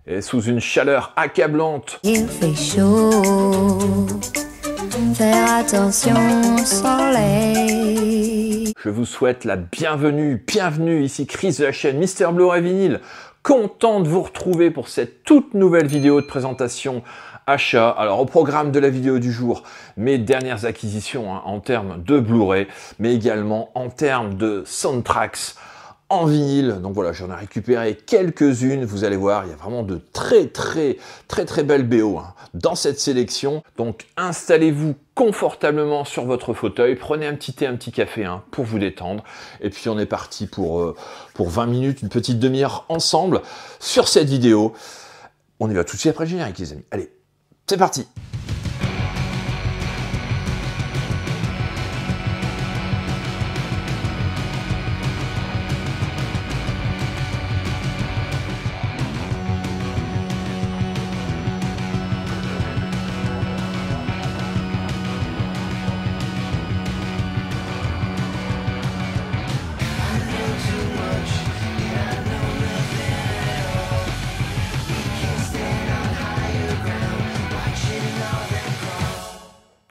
Et sous une chaleur accablante, Il fait chaud, faire attention au soleil. je vous souhaite la bienvenue, ici Chris de la chaîne Mister Blu-ray Vinyl. Content de vous retrouver pour cette toute nouvelle vidéo de présentation achat. Alors au programme de la vidéo du jour, mes dernières acquisitions en termes de Blu-ray, mais également en termes de soundtracks en vinyle. Donc voilà, j'en ai récupéré quelques-unes. Vous allez voir, il y a vraiment de très belles BO dans cette sélection. Donc installez-vous confortablement sur votre fauteuil, prenez un petit thé, un petit café pour vous détendre. Et puis on est parti pour 20 minutes, une petite demi-heure ensemble sur cette vidéo. On y va tout de suite après le générique, les amis. Allez, c'est parti!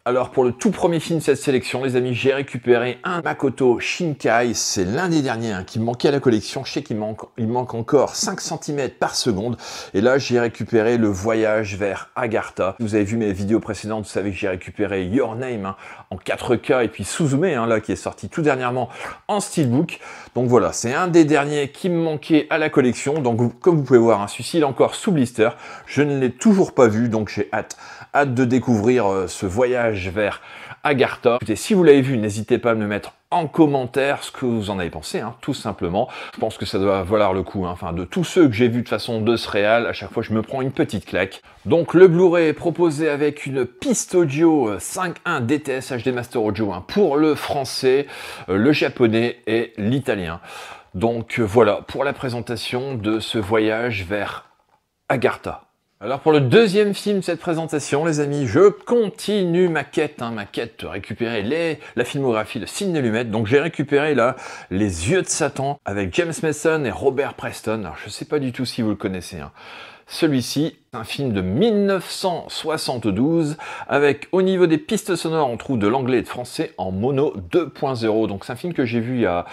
Alors pour le tout premier film de cette sélection, les amis, j'ai récupéré un Makoto Shinkai. C'est l'un des derniers qui me manquait à la collection. Je sais qu'il manque encore 5 cm par seconde. Et là, j'ai récupéré Le Voyage vers Agartha. Vous avez vu mes vidéos précédentes, vous savez que j'ai récupéré Your Name en 4K et puis Suzume, là, qui est sorti tout dernièrement en steelbook. Donc voilà, c'est un des derniers qui me manquait à la collection. Donc comme vous pouvez voir, celui-ci il est encore sous blister. Je ne l'ai toujours pas vu, donc j'ai hâte de découvrir ce voyage vers Agartha. Écoutez, si vous l'avez vu, n'hésitez pas à me le mettre en commentaire ce que vous en avez pensé, tout simplement. Je pense que ça doit valoir le coup. Enfin, de tous ceux que j'ai vus de façon de ce réal, à chaque fois je me prends une petite claque. Donc le Blu-ray est proposé avec une piste audio 5.1 DTS HD Master Audio pour le français, le japonais et l'italien. Donc voilà pour la présentation de ce voyage vers Agartha. Alors pour le deuxième film de cette présentation, les amis, je continue ma quête de récupérer la filmographie de Sidney Lumet. Donc j'ai récupéré là Les Yeux de Satan avec James Mason et Robert Preston. Alors je sais pas du tout si vous le connaissez. Celui-ci, un film de 1972 avec, au niveau des pistes sonores, on trouve de l'anglais et de français en mono 2.0. Donc c'est un film que j'ai vu il y a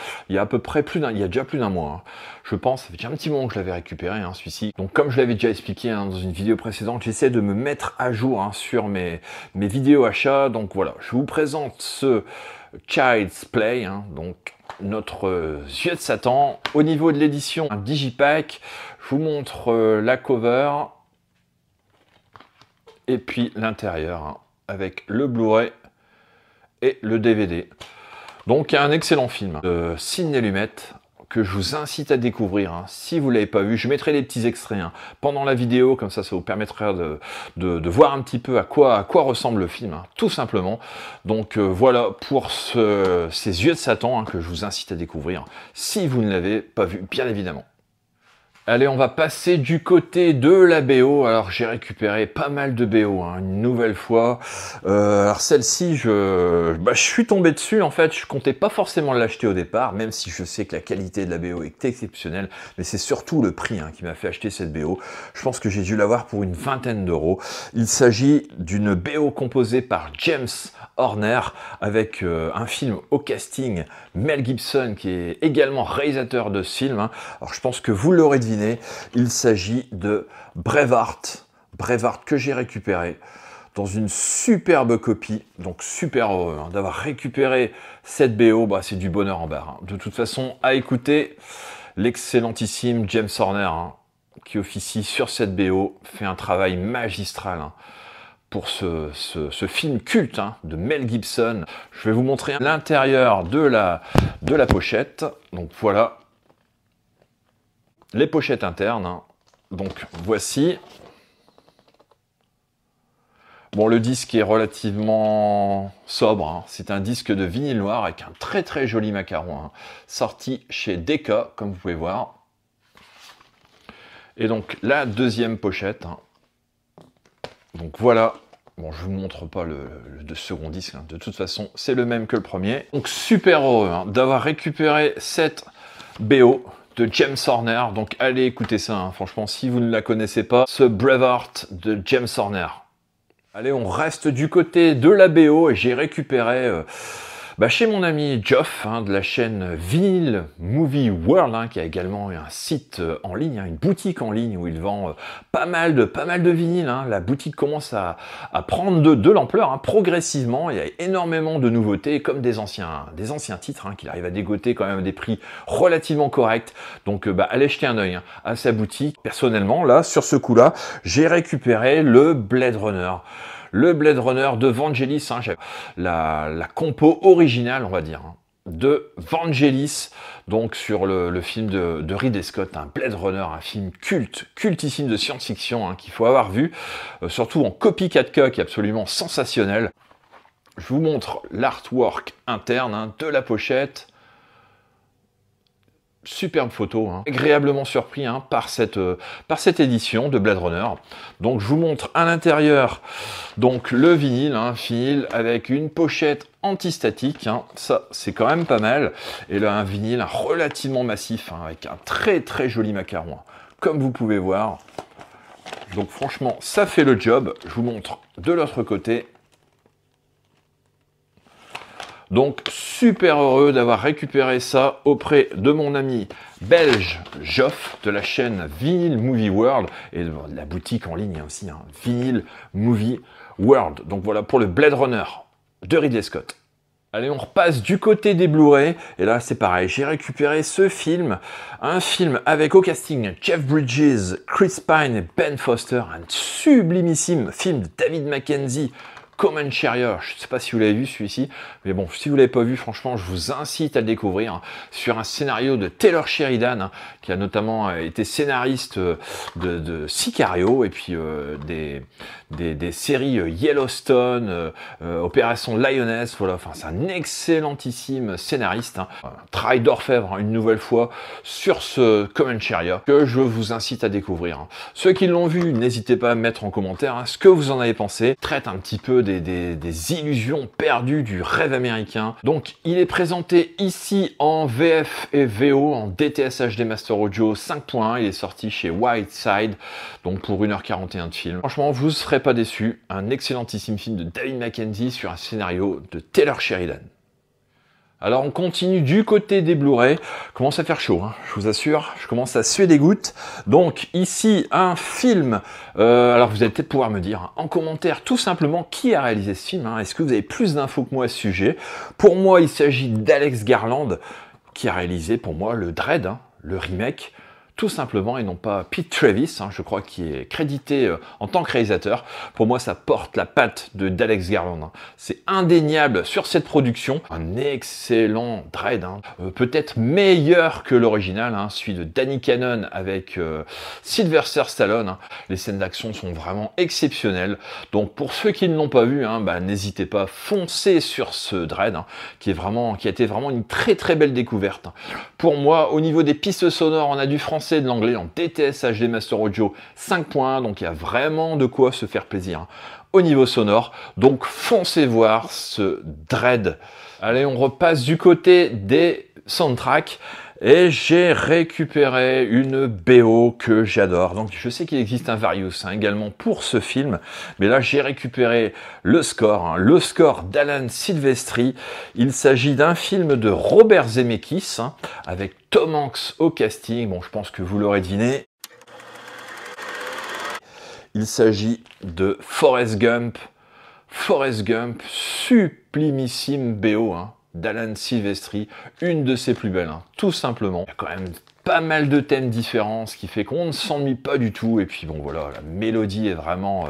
à peu près déjà plus d'un mois. Je pense, ça fait déjà un petit moment que je l'avais récupéré, celui-ci. Donc comme je l'avais déjà expliqué dans une vidéo précédente, j'essaie de me mettre à jour sur mes vidéos achats. Donc voilà, je vous présente ce Child's Play, donc notre Yeux de Satan. Au niveau de l'édition, un digipack. Je vous montre la cover et puis l'intérieur avec le Blu-ray et le DVD. Donc il y a un excellent film de Sidney Lumet que je vous incite à découvrir. Si vous ne l'avez pas vu, je mettrai des petits extraits pendant la vidéo, comme ça vous permettra de voir un petit peu à quoi ressemble le film, tout simplement. Donc voilà pour ces Yeux de Satan que je vous incite à découvrir si vous ne l'avez pas vu, bien évidemment. Allez, on va passer du côté de la BO. Alors, j'ai récupéré pas mal de BO, une nouvelle fois. Alors, celle-ci, je suis tombé dessus. En fait, je comptais pas forcément l'acheter au départ, même si je sais que la qualité de la BO est exceptionnelle. Mais c'est surtout le prix qui m'a fait acheter cette BO. Je pense que j'ai dû l'avoir pour une vingtaine d'euros. Il s'agit d'une BO composée par James Horner avec un film au casting, Mel Gibson, qui est également réalisateur de ce film. Alors, je pense que vous l'aurez deviné. Il s'agit de Braveheart que j'ai récupéré dans une superbe copie, donc super heureux d'avoir récupéré cette BO, c'est du bonheur en barre. De toute façon, à écouter, l'excellentissime James Horner, qui officie sur cette BO, fait un travail magistral pour ce film culte de Mel Gibson. Je vais vous montrer l'intérieur de la pochette. Donc voilà les pochettes internes. Donc voici. Bon, le disque est relativement sobre. C'est un disque de vinyle noir avec un très joli macaron. Sorti chez Decca, comme vous pouvez voir. Et donc la deuxième pochette. Donc voilà. Bon, je ne vous montre pas le second disque. De toute façon, c'est le même que le premier. Donc super heureux d'avoir récupéré cette BO de James Horner. Donc allez écouter ça, hein. Franchement, si vous ne la connaissez pas, ce Braveheart de James Horner. Allez, on reste du côté de la BO et j'ai récupéré chez mon ami Geoff, hein, de la chaîne Vinyl Movie World, hein, qui a également un site en ligne, hein, une boutique en ligne où il vend pas mal de vinyles. Hein. La boutique commence à prendre de l'ampleur, hein, progressivement. Il y a énormément de nouveautés, comme des anciens titres, hein, qu'il arrive à dégoter quand même à des prix relativement corrects. Donc allez jeter un œil, hein, à sa boutique. Personnellement, là, sur ce coup-là, j'ai récupéré le Blade Runner. Le Blade Runner de Vangelis, hein, la compo originale, on va dire, hein, de Vangelis, donc sur le film de Ridley Scott, un Blade Runner, un film cultissime de science-fiction, hein, qu'il faut avoir vu, surtout en copie 4K, qui est absolument sensationnel. Je vous montre l'artwork interne, hein, de la pochette. Superbe photo, hein. Agréablement surpris, hein, par cette édition de Blade Runner. Donc je vous montre à l'intérieur donc le vinyle, hein, vinyle avec une pochette antistatique, hein. Ça c'est quand même pas mal. Et là un vinyle relativement massif, hein, avec un très joli macaron, hein, comme vous pouvez voir. Donc franchement ça fait le job. Je vous montre de l'autre côté. Donc super heureux d'avoir récupéré ça auprès de mon ami belge Geoff de la chaîne Vinyl Movie World et de la boutique en ligne aussi, hein, Vinyl Movie World. Donc voilà pour le Blade Runner de Ridley Scott. Allez, on repasse du côté des Blu-ray, et là c'est pareil, j'ai récupéré ce film, un film avec au casting Jeff Bridges, Chris Pine et Ben Foster, un sublimissime film de David Mackenzie, Common Chariot. Je ne sais pas si vous l'avez vu celui-ci, mais bon, si vous ne l'avez pas vu, franchement, je vous incite à le découvrir, hein, sur un scénario de Taylor Sheridan, hein, qui a notamment été scénariste de Sicario, et puis des séries Yellowstone, Opération Lioness, voilà, enfin c'est un excellentissime scénariste, hein. Un travail d'orfèvre, hein, une nouvelle fois, sur ce Common Chariot, que je vous incite à découvrir, hein. Ceux qui l'ont vu, n'hésitez pas à mettre en commentaire, hein, ce que vous en avez pensé. Traite un petit peu des illusions perdues du rêve américain. Donc il est présenté ici en VF et VO, en DTS HD Master Audio 5.1, il est sorti chez Whiteside, donc pour 1h41 de film. Franchement, vous ne serez pas déçus, un excellentissime film de David Mackenzie sur un scénario de Taylor Sheridan. Alors on continue du côté des Blu-ray, commence à faire chaud, hein, je vous assure, je commence à suer des gouttes. Donc ici un film, alors vous allez peut-être pouvoir me dire, hein, en commentaire tout simplement qui a réalisé ce film, hein. Est-ce que vous avez plus d'infos que moi à ce sujet? Pour moi il s'agit d'Alex Garland qui a réalisé pour moi le Dredd, hein, le remake, tout simplement, et non pas Pete Travis, hein, je crois, qui est crédité en tant que réalisateur. Pour moi, ça porte la patte d'Alex Garland, hein. C'est indéniable sur cette production. Un excellent Dredd, hein, peut-être meilleur que l'original, hein, celui de Danny Cannon avec Sylvester Stallone, hein. Les scènes d'action sont vraiment exceptionnelles. Donc pour ceux qui ne l'ont pas vu, hein, n'hésitez pas, foncez sur ce Dredd, hein, qui a été vraiment une très belle découverte, hein. Pour moi, au niveau des pistes sonores, on a du français, de l'anglais en DTS HD Master Audio 5.1, donc il y a vraiment de quoi se faire plaisir, hein, au niveau sonore. Donc foncez voir ce Dredd. Allez, on repasse du côté des soundtracks. Et j'ai récupéré une BO que j'adore. Donc je sais qu'il existe un Various, hein, également pour ce film. Mais là j'ai récupéré le score, hein, le score d'Alan Silvestri. Il s'agit d'un film de Robert Zemeckis, hein, avec Tom Hanks au casting. Bon, je pense que vous l'aurez deviné. Il s'agit de Forrest Gump. Forrest Gump, sublimissime BO, hein, d'Alan Silvestri, une de ses plus belles, hein, tout simplement. Il y a quand même pas mal de thèmes différents, ce qui fait qu'on ne s'ennuie pas du tout. Et puis bon voilà, la mélodie est vraiment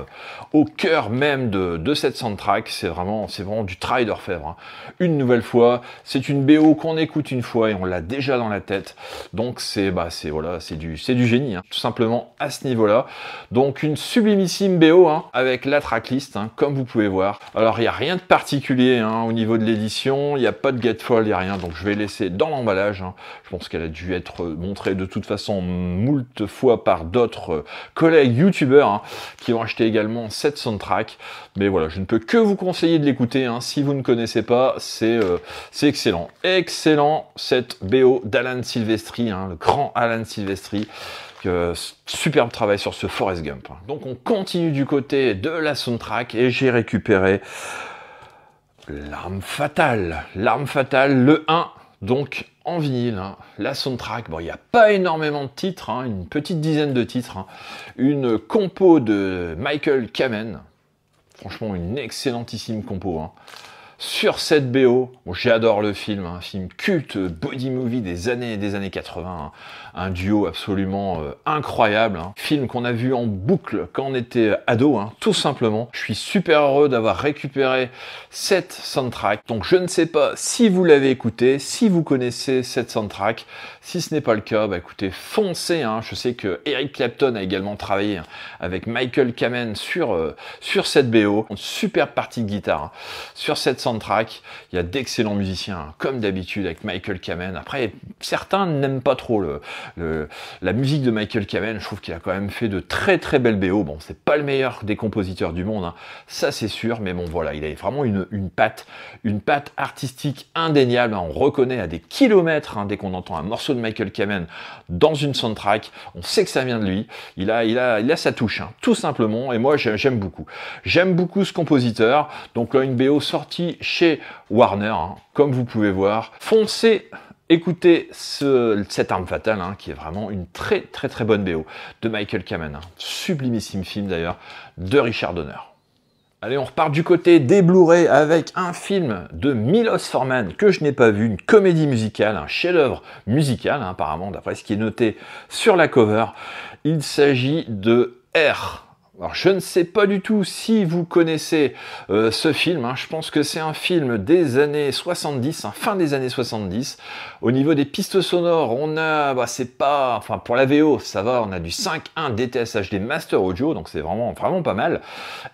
au cœur même de cette soundtrack. C'est vraiment du travail d'orfèvre, hein. Une nouvelle fois, c'est une BO qu'on écoute une fois et on l'a déjà dans la tête. Donc c'est du génie, hein, tout simplement à ce niveau-là. Donc une sublimissime BO, hein, avec la tracklist, hein, comme vous pouvez voir. Alors il n'y a rien de particulier, hein, au niveau de l'édition, il n'y a pas de gatefold, il n'y a rien. Donc je vais laisser dans l'emballage, hein. Je pense qu'elle a dû être montré de toute façon moult fois par d'autres collègues youtubeurs hein, qui ont acheté également cette soundtrack. Mais voilà, je ne peux que vous conseiller de l'écouter. Hein. Si vous ne connaissez pas, c'est excellent. Excellent cette BO d'Alan Silvestri, hein, le grand Alan Silvestri. Superbe travail sur ce Forrest Gump. Donc on continue du côté de la soundtrack et j'ai récupéré L'Arme Fatale. L'Arme Fatale, le 1, donc en vinyle. Hein. La soundtrack, bon, il n'y a pas énormément de titres, hein, une petite dizaine de titres. Hein. Une compo de Michael Kamen. Franchement, une excellentissime compo. Hein. Sur cette BO, bon, j'adore le film, un film culte, body movie des années 80, hein, un duo absolument incroyable, hein, film qu'on a vu en boucle quand on était ado, hein, tout simplement. Je suis super heureux d'avoir récupéré cette soundtrack, donc je ne sais pas si vous l'avez écouté, si vous connaissez cette soundtrack, si ce n'est pas le cas, bah écoutez, foncez, hein. Je sais que Eric Clapton a également travaillé hein, avec Michael Kamen sur cette BO, une super partie de guitare hein, sur cette soundtrack. Il y a d'excellents musiciens, hein, comme d'habitude avec Michael Kamen. Après, certains n'aiment pas trop la musique de Michael Kamen. Je trouve qu'il a quand même fait de très très belles BO. Bon, c'est pas le meilleur des compositeurs du monde, hein, ça c'est sûr, mais bon voilà, il a vraiment une patte artistique indéniable. Hein. On reconnaît à des kilomètres hein, dès qu'on entend un morceau de Michael Kamen dans une soundtrack, on sait que ça vient de lui. Il a sa touche, hein, tout simplement. Et moi, j'aime beaucoup. J'aime beaucoup ce compositeur. Donc là, une BO sortie chez Warner, hein, comme vous pouvez voir. Foncez, écoutez cette Arme Fatale, hein, qui est vraiment une très très très bonne BO de Michael Kamen. Hein. Sublimissime film d'ailleurs de Richard Donner. Allez, on repart du côté des Blu-ray avec un film de Milos Forman que je n'ai pas vu, une comédie musicale, un chef-d'œuvre musical, hein, apparemment, d'après ce qui est noté sur la cover. Il s'agit de R. Alors, je ne sais pas du tout si vous connaissez ce film. Hein. Je pense que c'est un film des années 70, hein, fin des années 70. Au niveau des pistes sonores, on a, c'est pas, enfin pour la VO, ça va, on a du 5.1 DTS HD Master Audio, donc c'est vraiment pas mal.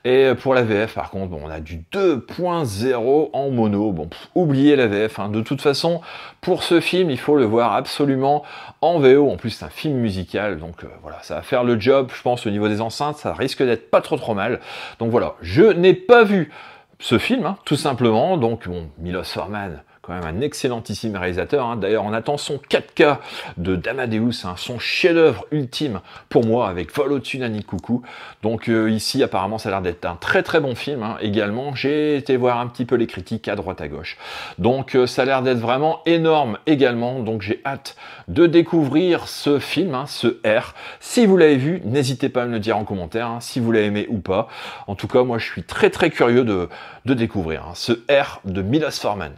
Et pour la VF, par contre, bon, on a du 2.0 en mono. Bon, oubliez la VF. Hein. De toute façon, pour ce film, il faut le voir absolument en VO. En plus, c'est un film musical, donc voilà, ça va faire le job, je pense, au niveau des enceintes, ça risque d'être pas trop mal. Donc voilà, je n'ai pas vu ce film, hein, tout simplement. Donc bon, Milos Forman, quand même un excellentissime réalisateur. Hein. D'ailleurs, on attend son 4K de d'Amadeus, hein, son chef-d'œuvre ultime pour moi, avec Vol au-dessus d'un nid de coucou. Donc ici, apparemment, ça a l'air d'être un très très bon film. Hein. Également, j'ai été voir un petit peu les critiques à droite à gauche. Donc ça a l'air d'être vraiment énorme également. Donc j'ai hâte de découvrir ce film, hein, ce R. Si vous l'avez vu, n'hésitez pas à me le dire en commentaire, hein, si vous l'avez aimé ou pas. En tout cas, moi, je suis très très curieux de découvrir hein, ce R de Milos Forman.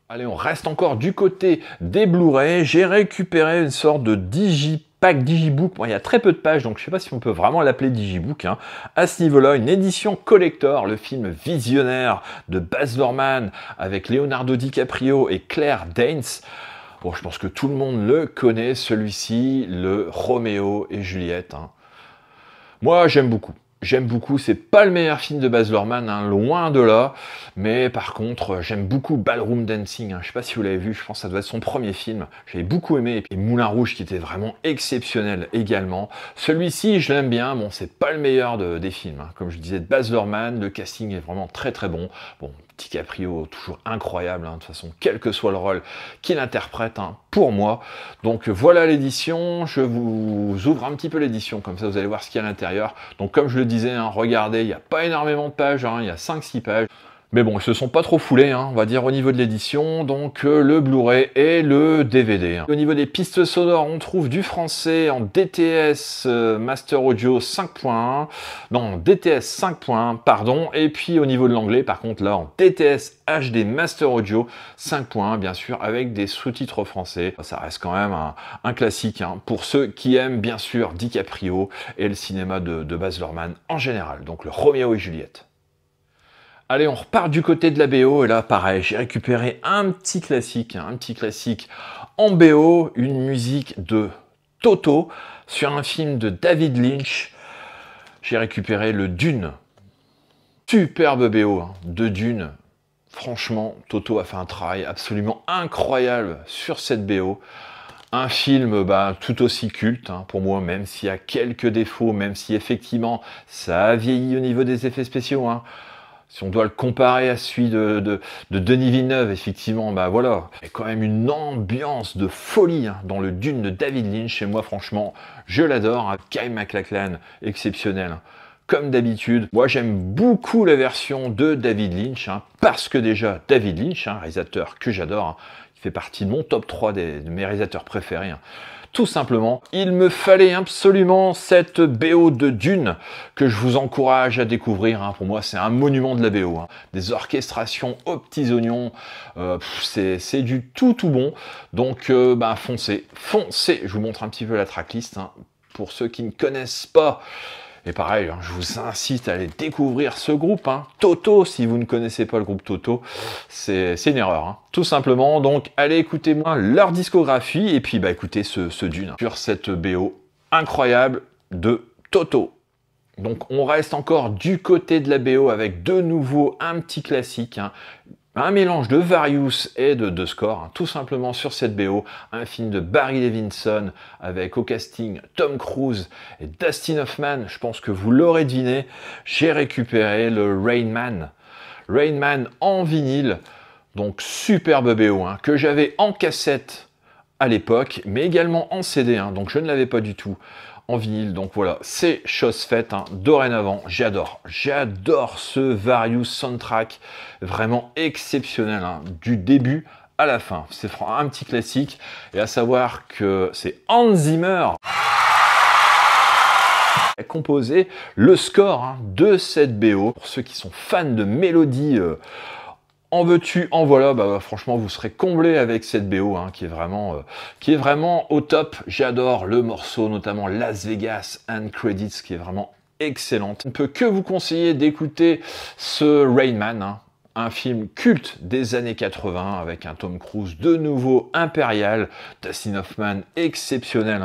Allez, on reste encore du côté des Blu-ray. J'ai récupéré une sorte de digipack, digibook. Bon, il y a très peu de pages, donc je ne sais pas si on peut vraiment l'appeler digibook. Hein. À ce niveau-là, une édition collector, le film Visionnaire de Baz Luhrmann avec Leonardo DiCaprio et Claire Danes. Bon, je pense que tout le monde le connaît, celui-ci, le Roméo et Juliette. Hein. Moi, j'aime beaucoup. J'aime beaucoup, c'est pas le meilleur film de Baz Luhrmann, hein, loin de là, mais par contre, j'aime beaucoup Ballroom Dancing, hein, je sais pas si vous l'avez vu, je pense que ça doit être son premier film, j'avais beaucoup aimé, et Moulin Rouge qui était vraiment exceptionnel également. Celui-ci, je l'aime bien, bon, c'est pas le meilleur des films, hein. Comme je disais, de Baz Luhrmann, le casting est vraiment très très bon, bon, DiCaprio, toujours incroyable, hein, de toute façon, quel que soit le rôle qu'il interprète, hein, pour moi. Donc voilà l'édition, je vous ouvre un petit peu l'édition, comme ça vous allez voir ce qu'il y a à l'intérieur. Donc comme je le disais, hein, regardez, il n'y a pas énormément de pages, hein, il y a 5-6 pages. Mais bon, ils se sont pas trop foulés, hein, on va dire, au niveau de l'édition, donc le Blu-ray et le DVD. Hein. Au niveau des pistes sonores, on trouve du français en DTS Master Audio 5.1, non, DTS 5.1, pardon, et puis au niveau de l'anglais, par contre, là, en DTS HD Master Audio 5.1, bien sûr, avec des sous-titres français. Ça reste quand même un classique, hein, pour ceux qui aiment, bien sûr, DiCaprio et le cinéma de Baz Luhrmann en général, donc le Roméo et Juliette. Allez, on repart du côté de la BO, et là, pareil, j'ai récupéré un petit classique en BO, une musique de Toto, sur un film de David Lynch. J'ai récupéré le Dune. Superbe BO, hein, de Dune. Franchement, Toto a fait un travail absolument incroyable sur cette BO. Un film tout aussi culte pour moi, même s'il y a quelques défauts, même si effectivement ça a vieilli au niveau des effets spéciaux. Si on doit le comparer à celui de Denis Villeneuve, effectivement, voilà. Il y a quand même une ambiance de folie dans le Dune de David Lynch. Et moi, franchement, je l'adore. Kyle MacLachlan, exceptionnel. Comme d'habitude, moi j'aime beaucoup la version de David Lynch, parce que déjà, David Lynch, réalisateur que j'adore, il fait partie de mon top 3 de mes réalisateurs préférés. Tout simplement, il me fallait absolument cette BO de Dune que je vous encourage à découvrir. Pour moi, c'est un monument de la BO. Des orchestrations aux petits oignons, c'est du tout bon. Donc, foncez. Je vous montre un petit peu la tracklist pour ceux qui ne connaissent pas. Et pareil, je vous incite à aller découvrir ce groupe, Toto, si vous ne connaissez pas le groupe Toto, c'est une erreur, tout simplement. Donc, allez écouter leur discographie, et puis écoutez ce Dune, sur cette BO incroyable de Toto. Donc, on reste encore du côté de la BO, avec de nouveau un petit classique, un mélange de Various et de score, tout simplement sur cette BO, un film de Barry Levinson avec au casting Tom Cruise et Dustin Hoffman. Je pense que vous l'aurez deviné, j'ai récupéré le Rain Man. Rain Man en vinyle, donc superbe BO, que j'avais en cassette à l'époque, mais également en CD, donc je ne l'avais pas du tout en vinyle. Donc voilà, c'est chose faite, dorénavant, j'adore ce Various soundtrack, vraiment exceptionnel, du début à la fin. C'est un petit classique, et à savoir que c'est Hans Zimmer qui a composé le score de cette BO. Pour ceux qui sont fans de mélodies, en veux-tu, en voilà, franchement vous serez comblé avec cette BO qui est vraiment au top. J'adore le morceau, notamment Las Vegas End Credits, qui est vraiment excellente. On ne peut que vous conseiller d'écouter ce Rain Man, un film culte des années 80 avec un Tom Cruise de nouveau impérial, Dustin Hoffman exceptionnel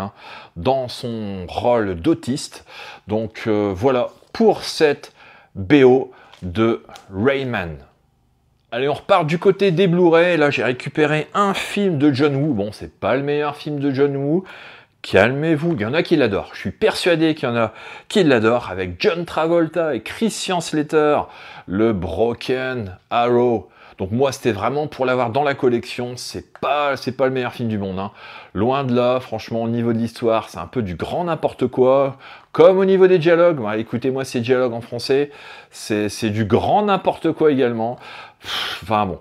dans son rôle d'autiste. Donc voilà pour cette BO de Rain Man. Allez, on repart du côté des Blu-ray. Là, j'ai récupéré un film de John Woo. Bon, c'est pas le meilleur film de John Woo. Calmez-vous, il y en a qui l'adorent. Je suis persuadé qu'il y en a qui l'adorent. Avec John Travolta et Christian Slater, le Broken Arrow. Donc moi, c'était vraiment pour l'avoir dans la collection. C'est pas le meilleur film du monde. Loin de là, franchement, au niveau de l'histoire, c'est un peu du grand n'importe quoi. Comme au niveau des dialogues. Écoutez-moi ces dialogues en français. C'est du grand n'importe quoi également. Enfin bon,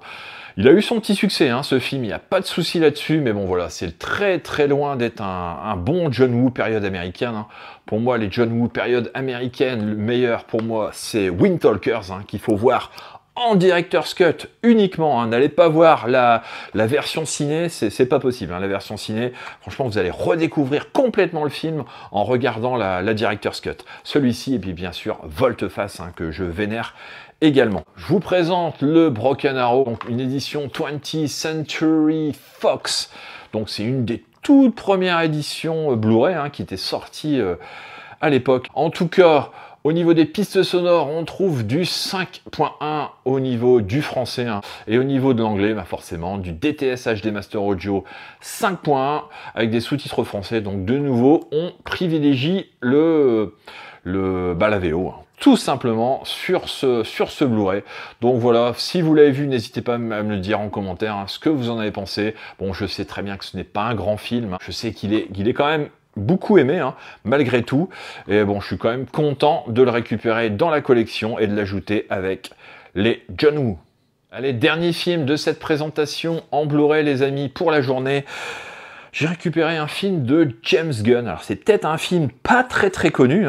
il a eu son petit succès, ce film, il n'y a pas de souci là-dessus, mais bon voilà, c'est très très loin d'être un bon John Woo période américaine. Pour moi, les John Woo période américaine, le meilleur pour moi, c'est Wind Talkers, qu'il faut voir en director's cut uniquement. N'allez pas voir la version ciné, c'est pas possible. La version ciné, franchement, vous allez redécouvrir complètement le film en regardant la director's cut. Celui-ci, et puis bien sûr, Volte-Face, que je vénère également. Je vous présente le Broken Arrow, donc une édition 20th Century Fox. Donc c'est une des toutes premières éditions Blu-ray qui était sortie à l'époque. En tout cas, au niveau des pistes sonores, on trouve du 5.1 au niveau du français, et au niveau de l'anglais, forcément, du DTS HD Master Audio 5.1 avec des sous-titres français. Donc de nouveau, on privilégie la VO. Tout simplement sur ce Blu-ray. Donc voilà, si vous l'avez vu, n'hésitez pas à me le dire en commentaire ce que vous en avez pensé. Bon, je sais très bien que ce n'est pas un grand film. Je sais qu'il est quand même beaucoup aimé, malgré tout. Et bon, je suis quand même content de le récupérer dans la collection et de l'ajouter avec les John Woo. Allez, dernier film de cette présentation en Blu-ray, les amis, pour la journée. J'ai récupéré un film de James Gunn. Alors c'est peut-être un film pas très très connu,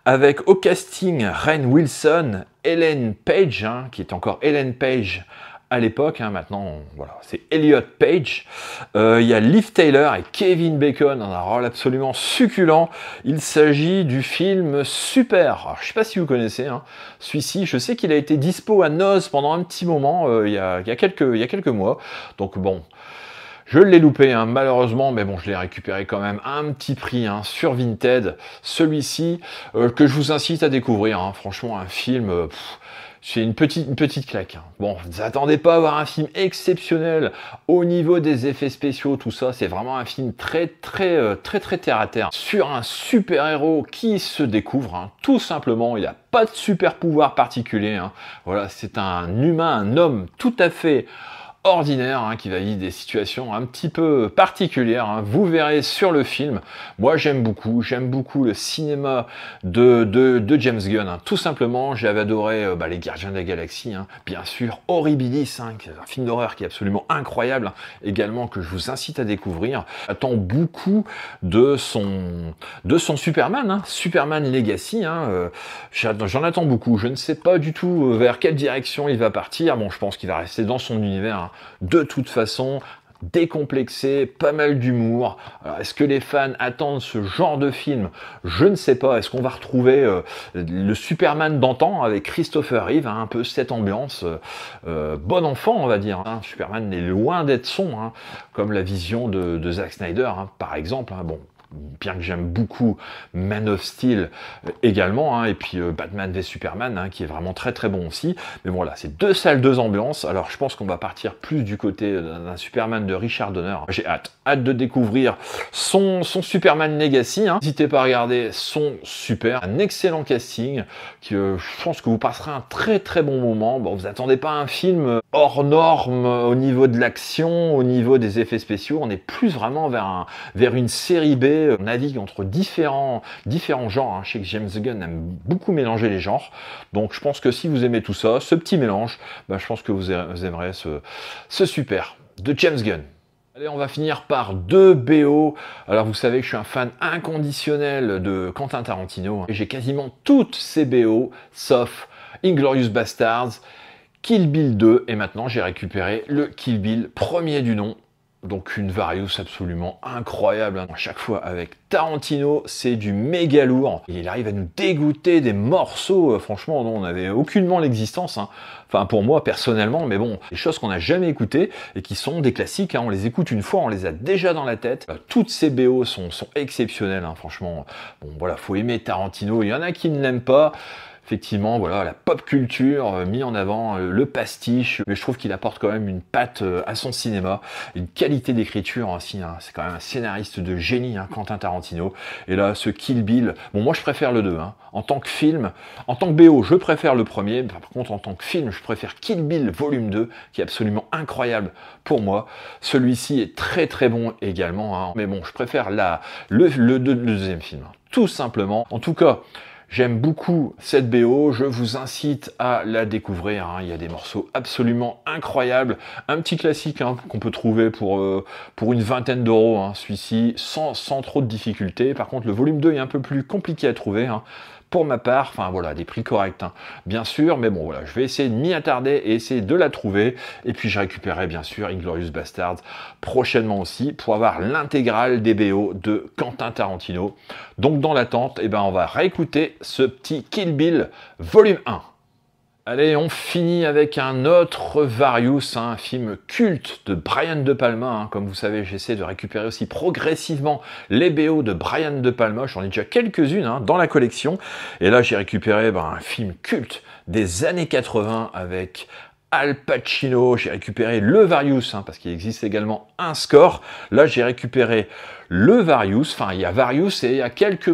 avec au casting Rainn Wilson, Ellen Page, qui est encore Ellen Page à l'époque, maintenant voilà, c'est Elliot Page. Il y a Liv Tyler et Kevin Bacon dans un rôle absolument succulent. Il s'agit du film Super. Alors, je sais pas si vous connaissez celui-ci. Je sais qu'il a été dispo à Noz pendant un petit moment, il y a quelques mois. Donc bon, je l'ai loupé malheureusement, mais bon, je l'ai récupéré quand même à un petit prix sur Vinted. Celui-ci que je vous incite à découvrir. Franchement, un film C'est une petite claque. Bon, vous attendez pas à avoir un film exceptionnel au niveau des effets spéciaux, tout ça. C'est vraiment un film très terre à terre sur un super-héros qui se découvre, hein, tout simplement. Il n'a pas de super pouvoir particulier. Hein. Voilà, c'est un humain, un homme tout à fait ordinaire, hein, qui va vivre des situations un petit peu particulières, hein. Vous verrez sur le film. Moi j'aime beaucoup le cinéma de James Gunn, hein. Tout simplement, j'avais adoré les Gardiens de la Galaxie, hein. Bien sûr, Horribilis, hein, un film d'horreur qui est absolument incroyable, hein, également, que je vous incite à découvrir. J'attends beaucoup de son Superman, hein, Superman Legacy, hein, j'en attends beaucoup. Je ne sais pas du tout vers quelle direction il va partir. Bon, je pense qu'il va rester dans son univers, hein. De toute façon, décomplexé, pas mal d'humour. Est-ce que les fans attendent ce genre de film? Je ne sais pas. Est-ce qu'on va retrouver le Superman d'antan avec Christopher Reeve, hein, un peu cette ambiance bon enfant, on va dire, hein. Superman est loin d'être sombre, hein, comme la vision de Zack Snyder, hein, par exemple, hein. Bon, bien que j'aime beaucoup Man of Steel également, hein, et puis Batman v Superman, hein, qui est vraiment très bon aussi. Mais bon, là, c'est deux salles, deux ambiances. Alors, je pense qu'on va partir plus du côté d'un Superman de Richard Donner. J'ai hâte de découvrir son Superman Legacy, hein. N'hésitez pas à regarder son super, un excellent casting, qui, je pense que vous passerez un très bon moment. Bon, vous attendez pas un film hors norme au niveau de l'action, au niveau des effets spéciaux. On est plus vraiment vers une série B. On navigue entre différents genres, hein. Je sais que James Gunn aime beaucoup mélanger les genres, donc je pense que si vous aimez tout ça, ce petit mélange, je pense que vous aimerez ce super de James Gunn. Allez, on va finir par deux BO. Alors vous savez que je suis un fan inconditionnel de Quentin Tarantino, hein, et j'ai quasiment toutes ces BO, sauf Inglourious Basterds, Kill Bill 2, et maintenant j'ai récupéré le Kill Bill premier du nom. Donc une Various absolument incroyable, hein. À chaque fois avec Tarantino, c'est du méga lourd. Et il arrive à nous dégoûter des morceaux, franchement, non, on n'avait aucunement l'existence, hein. Enfin pour moi personnellement, mais bon, des choses qu'on n'a jamais écoutées et qui sont des classiques, hein. On les écoute une fois, on les a déjà dans la tête. Toutes ces BO sont exceptionnelles, hein, franchement. Bon voilà, faut aimer Tarantino, il y en a qui ne l'aiment pas. Effectivement, voilà, la pop culture mis en avant, le pastiche, mais je trouve qu'il apporte quand même une patte à son cinéma, une qualité d'écriture aussi, hein. C'est quand même un scénariste de génie, hein, Quentin Tarantino. Et là, ce Kill Bill, bon, moi je préfère le 2, hein. En tant que film, en tant que BO, je préfère le premier, par contre en tant que film, je préfère Kill Bill volume 2, qui est absolument incroyable pour moi. Celui-ci est très bon également, hein. Mais bon, je préfère le deuxième film, hein, tout simplement. En tout cas, j'aime beaucoup cette BO, je vous incite à la découvrir, hein. Il y a des morceaux absolument incroyables, un petit classique, hein, qu'on peut trouver pour une vingtaine d'euros, hein, celui-ci, sans trop de difficultés. Par contre, le volume 2 est un peu plus compliqué à trouver, hein. Pour ma part, enfin voilà, des prix corrects, hein, bien sûr, mais bon voilà, je vais essayer de m'y attarder et essayer de la trouver, et puis je récupérerai bien sûr Inglourious Basterds prochainement aussi, pour avoir l'intégrale des BO de Quentin Tarantino. Donc dans l'attente, on va réécouter ce petit Kill Bill volume 1. Allez, on finit avec un autre Various, hein, un film culte de Brian De Palma, hein. Comme vous savez, j'essaie de récupérer aussi progressivement les BO de Brian De Palma. J'en ai déjà quelques-unes, hein, dans la collection. Et là, j'ai récupéré un film culte des années 80 avec Al Pacino. J'ai récupéré le Various, hein, parce qu'il existe également un score. Là, j'ai récupéré le Various, enfin il y a Various et il y a quelques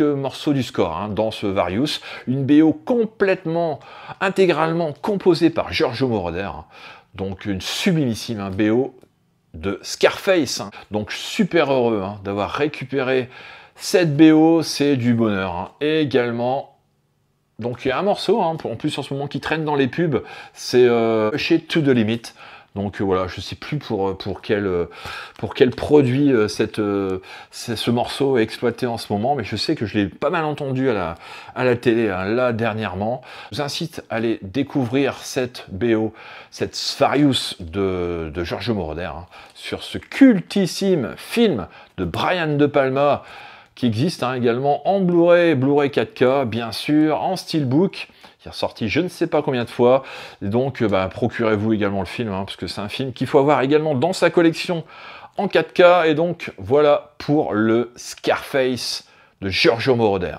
morceaux du score, hein, dans ce Various. Une BO complètement, intégralement composée par Giorgio Moroder, hein. Donc une sublimissime, hein, BO de Scarface, hein. Donc super heureux, hein, d'avoir récupéré cette BO, c'est du bonheur, hein. Et également, donc il y a un morceau, hein, en plus en ce moment qui traîne dans les pubs, c'est chez To The Limit. Donc voilà, je ne sais plus pour quel produit ce morceau est exploité en ce moment, mais je sais que je l'ai pas mal entendu à la télé, hein, là dernièrement. Je vous incite à aller découvrir cette BO, cette Various de Giorgio Moroder, hein, sur ce cultissime film de Brian De Palma, qui existe, hein, également en Blu-ray 4K, bien sûr, en Steelbook, qui est ressorti je ne sais pas combien de fois. Et donc, procurez-vous également le film, hein, parce que c'est un film qu'il faut avoir également dans sa collection en 4K. Et donc, voilà pour le Scarface de Giorgio Moroder.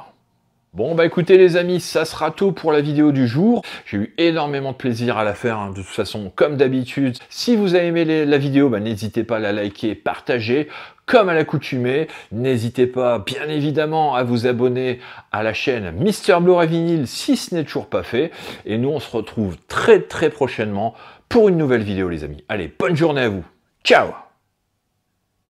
Bon bah écoutez les amis, ça sera tout pour la vidéo du jour. J'ai eu énormément de plaisir à la faire, hein, de toute façon comme d'habitude. Si vous avez aimé la vidéo, bah, n'hésitez pas à la liker, partager. Comme à l'accoutumée, n'hésitez pas bien évidemment à vous abonner à la chaîne Mister Blu-ray Vinyl si ce n'est toujours pas fait. Et nous on se retrouve très prochainement pour une nouvelle vidéo les amis. Allez, bonne journée à vous. Ciao!